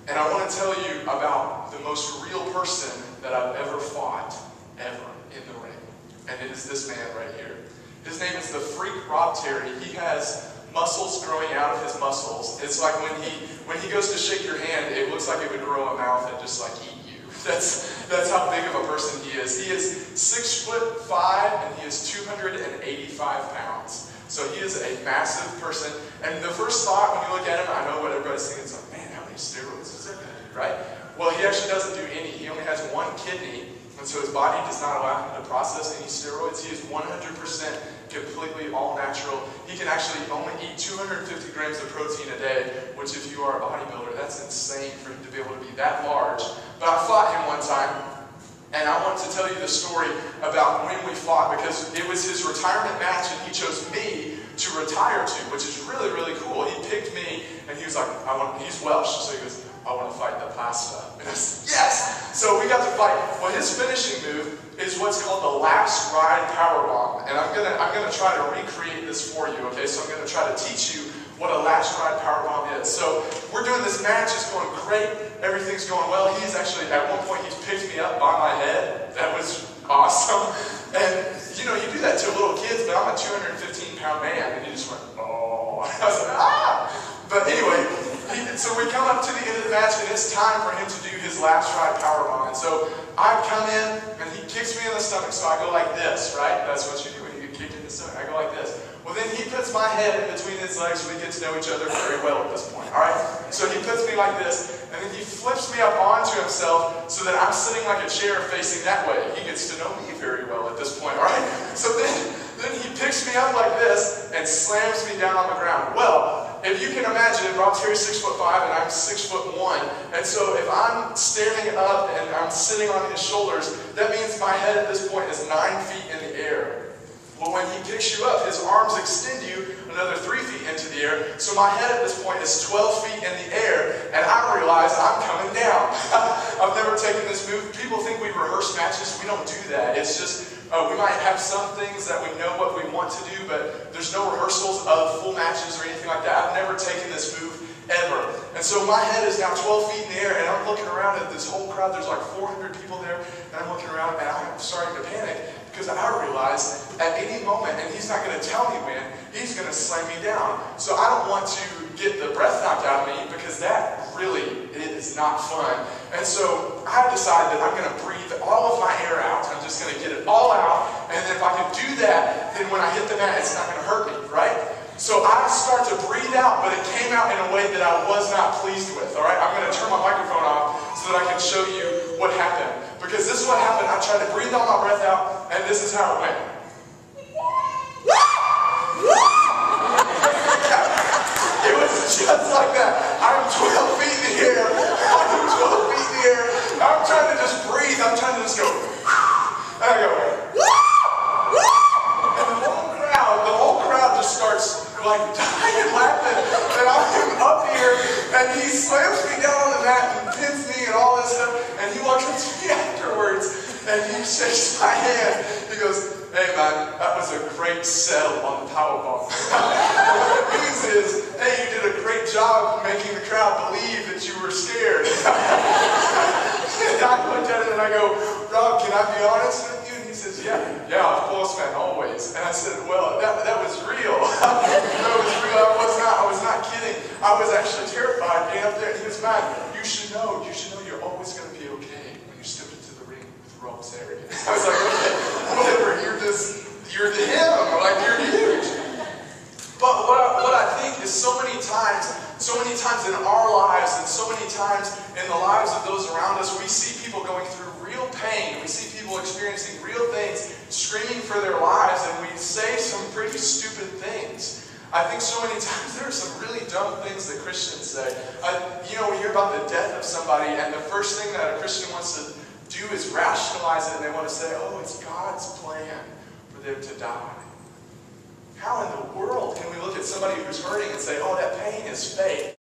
And I want to tell you about the most real person that I've ever fought, ever, in the ring. And it is this man right here. His name is the Freak Rob Terry. He has muscles growing out of his muscles. It's like when he goes to shake your hand, it looks like it would grow a mouth and just like eat you. That's how big of a person he is. He is 6'5" and he is 285 pounds. So he is a massive person. And the first thought when you look at him, I know what everybody's thinking. It's like, man, how many steroids is that going to do, right? Well, he actually doesn't do any. He only has one kidney, and so his body does not allow him to process any steroids. He is 100% completely all natural. He can actually only eat 250 grams of protein a day, which if you are a bodybuilder, that's insane for him to be able to be that large. But I fought him one time, and I want to tell you the story about when we fought, because it was his retirement match, and he chose me to retire to, which is really, really cool. He picked me, and he was like, he's Welsh, so he goes, I want to fight the pasta. And I said, yes! So we got to fight. Well, his finishing move is what's called the last ride powerbomb. And I'm gonna try to recreate this for you, okay? So I'm gonna try to teach you what a last ride powerbomb is. So we're doing this match, it's going great, everything's going well. He's actually, at one point, he's picked me up by my head. That was awesome. And you know, you do that to little kids, but I'm a 215-pound man, and he just went, oh. I was like, ah! But anyway, so we come up to the end of the match, and it's time for him to do his last ride powerbomb. And so I come in, and he kicks me in the stomach, so I go like this, right? That's what you do when you get kicked in the stomach. I go like this. Well, then he puts my head in between his legs, so we get to know each other very well at this point, all right? So he puts me like this, and then he flips me up onto himself so that I'm sitting like a chair facing that way. He gets to know me very well at this point, all right? So then he picks me up like this and slams me down on the ground. Well, if you can imagine, Rob Terry's 6'5" and I'm 6'1", and so if I'm standing up and I'm sitting on his shoulders, that means my head at this point is 9 feet in the air. Well, when he picks you up, his arms extend you another 3 feet into the air, so my head at this point is 12 feet in the air, and I realize I'm coming down. I've never taken this move. People think we rehearse matches. We don't do that. It's just, we might have some things that we know what we want to do, but there's no rehearsals of full matches or anything like that. I've never taken this move ever. And so my head is now 12 feet in the air, and I'm looking around at this whole crowd. There's like 400 people there, and I'm looking around, and I'm starting to panic, because I realize at any moment, and he's not going to tell me when, he's going to slam me down. So I don't want to get the breath knocked out of me, because that really is not fun. And so I decide that I'm going to breathe all of my air out. I'm just going to get it all out, and if I can do that, then when I hit the mat, it's not going to hurt me, right? So I start to breathe out, but it came out in a way that I was not pleased with, all right? I'm going to turn my microphone off so that I can show you what happened. Because this is what happened. I tried to breathe all my breath out, and this is how it went. It was just like that. I'm 12 feet in the air. I'm 12 feet in the air. I'm trying to just breathe. I'm trying to just go, and I go, and the whole crowd just starts like dying laughing, and I'm up here, and he slams me down on the mat and pins me and all this stuff, and he walks up to me afterwards, and he shakes my hand. He goes, hey man, that was a great sell on the powerbomb. What it means is, hey, you did a great job making the crowd believe that you were scared. And I looked at him and I go, Rob, can I be honest with you? And he says, yeah, of course, man, always. And I said, well, that was real. That was real. I was not kidding. I was actually terrified getting up there. And he goes, man, you should know you're always going to be okay when you step into the ring with Rob Terry. I was like, okay, whatever, you're the him, like you're huge. But what I think is so many times in our lives and so many times in the lives of those around us, we see people going through real pain. We see people experiencing real things, screaming for their lives, and we say some pretty stupid things. I think so many times there are some really dumb things that Christians say. We hear about the death of somebody, and the first thing that a Christian wants to do is rationalize it, and they want to say, oh, it's God's plan for them to die. How in the world can we look at somebody who's hurting and say, oh, that pain is fake?